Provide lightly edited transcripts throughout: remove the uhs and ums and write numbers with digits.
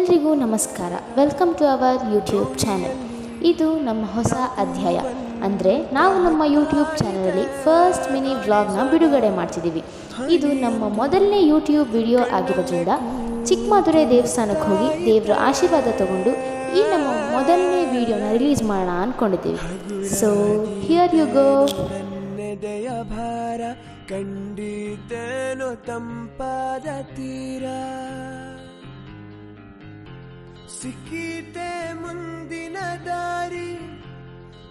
ಎಲ್ರಿಗೂ ನಮಸ್ಕಾರ. Welcome to our YouTube channel. ಇದು ನಮ್ಮ ಹೊಸ ಅಧ್ಯಾಯ. ಅಂದರೆ ನಾವು ನಮ್ಮ ಯೂಟ್ಯೂಬ್ ಚಾನಲಲ್ಲಿ ಫಸ್ಟ್ ಮಿನಿ ವ್ಲಾಗ್ನ ಬಿಡುಗಡೆ ಮಾಡ್ತಿದ್ದೀವಿ. ಇದು ನಮ್ಮ ಮೊದಲನೇ ಯೂಟ್ಯೂಬ್ ವಿಡಿಯೋ ಆಗಿರೋದ್ರಿಂದ ಚಿಕ್ಕಮದುರೆ ದೇವಸ್ಥಾನಕ್ಕೆ ಹೋಗಿ ದೇವರ ಆಶೀರ್ವಾದ ತಗೊಂಡು ಈ ನಮ್ಮ ಮೊದಲನೇ ವಿಡಿಯೋನ ರಿಲೀಸ್ ಮಾಡೋಣ ಅಂದ್ಕೊಂಡಿದ್ದೀವಿ. So here you go. ಭಾರ ಕಂಡಿದ್ದೇನೋ ತಂಪಾದ ತೀರ, ಸಿಕ್ಕಿತೆ ಮುಂದಿನ ದಾರಿ,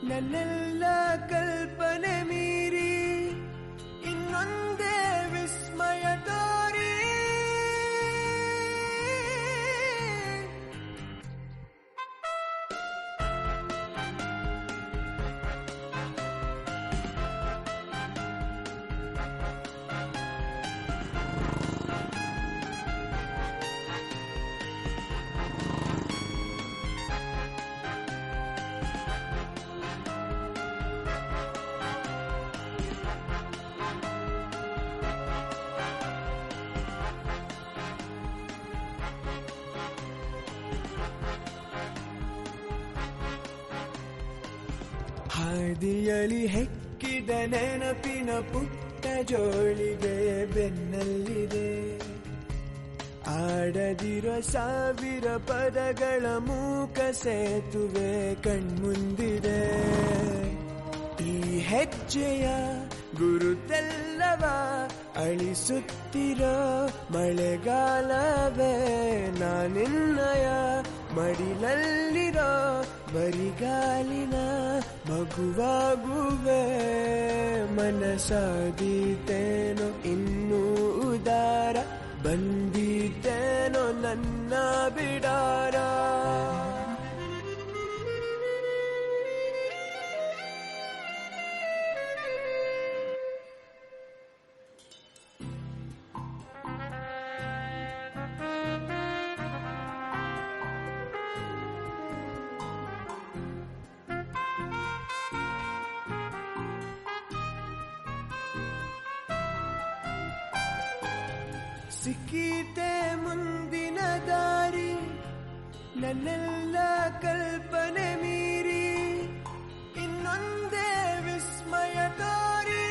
ನನ್ನೆಲ್ಲ ಕಲ್ಪನೆ ಮೀರಿ ಇನ್ನೊಂದೇ ವಿಸ್ಮಯ ತೋರಿ. ಹಾದಿಯಲಿ ಹೆಕ್ಕಿದ ನೆನಪಿನ ಪುಟ್ಟ ಜೋಳಿಗೆ ಬೆನ್ನಲ್ಲಿದೆ, ಆಡದಿರೋ ಸಾವಿರ ಪದಗಳ ಮೂಕ ಸೇತುವೆ ಕಣ್ಮುಂದಿದೆ. ಈ ಹೆಜ್ಜೆಯ ಗುರುತೆಲ್ಲವ ಅಳಿಸುತ್ತಿರೋ ಮಳೆಗಾಲವೇ, ನಾನಿನ್ನಯ ಮಡಿಲಲ್ಲಿರೋ ಬರಿಗಾಲಿನ ಮಗುವಾಗುವೆ. ಮನಸಾದೀತೇನೋ ಇನ್ನೂ ಉದಾರ, ಬಂದಿದ್ದೇನೋ ನನ್ನ ಬಿಡಾರ. ಸಿಕ್ಕಿತೆ ಮುಂದಿನ ದಾರಿ, ನನ್ನೆಲ್ಲ ಕಲ್ಪನೆ ಮೀರಿ ಇನ್ನೊಂದೇ ವಿಸ್ಮಯ ತೋರಿ.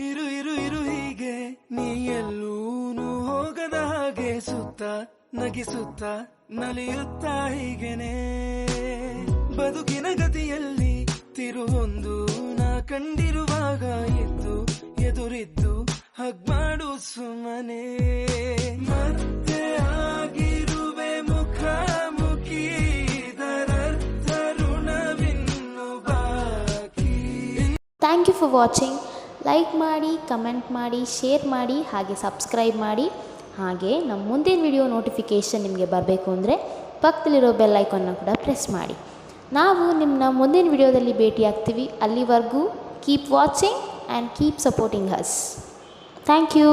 ಇರು ಇರು ಇರು ಹೀಗೆ, ನೀ ಎಲ್ಲೂನು ಹೋಗದ ಹಾಗೆ, ಸುತ್ತ ನಗಿಸುತ್ತ ನಲಿಯುತ್ತ ಹೀಗೆನೆ ಬದುಕಿನ ಗತಿಯಲ್ಲಿ ತಿರುವೊಂದು ನಾ ಕಂಡಿರುವಾಗ ಎದ್ದು ಎದುರಿದ್ದು ಹಗ್ ಮಾಡು ಸುಮ್ಮನೆ. ಮತ್ತೆ ಆಗಿರುವೆ ಮುಖಾಮುಖಿ, ಇದರರ್ಥ ಋಣವಿನ್ನು ಬಾಕಿ. Thank you for watching. Like ಮಾಡಿ, ಕಮೆಂಟ್ ಮಾಡಿ, ಶೇರ್ ಮಾಡಿ, ಹಾಗೆ ಸಬ್ಸ್ಕ್ರೈಬ್ ಮಾಡಿ. ಹಾಗೆ ನಮ್ಮ ಮುಂದಿನ ವಿಡಿಯೋ ನೋಟಿಫಿಕೇಷನ್ ನಿಮಗೆ ಬರಬೇಕು ಅಂದರೆ ಪಕ್ಕದಲ್ಲಿರೋ ಬೆಲ್ ಐಕಾನ್ನ ಕೂಡ ಪ್ರೆಸ್ ಮಾಡಿ. ನಾವು ನಿಮ್ಮನ್ನ ಮುಂದಿನ ವಿಡಿಯೋದಲ್ಲಿ ಭೇಟಿಯಾಗ್ತೀವಿ. ಅಲ್ಲಿವರೆಗೂ keep watching and keep supporting us. Thank you.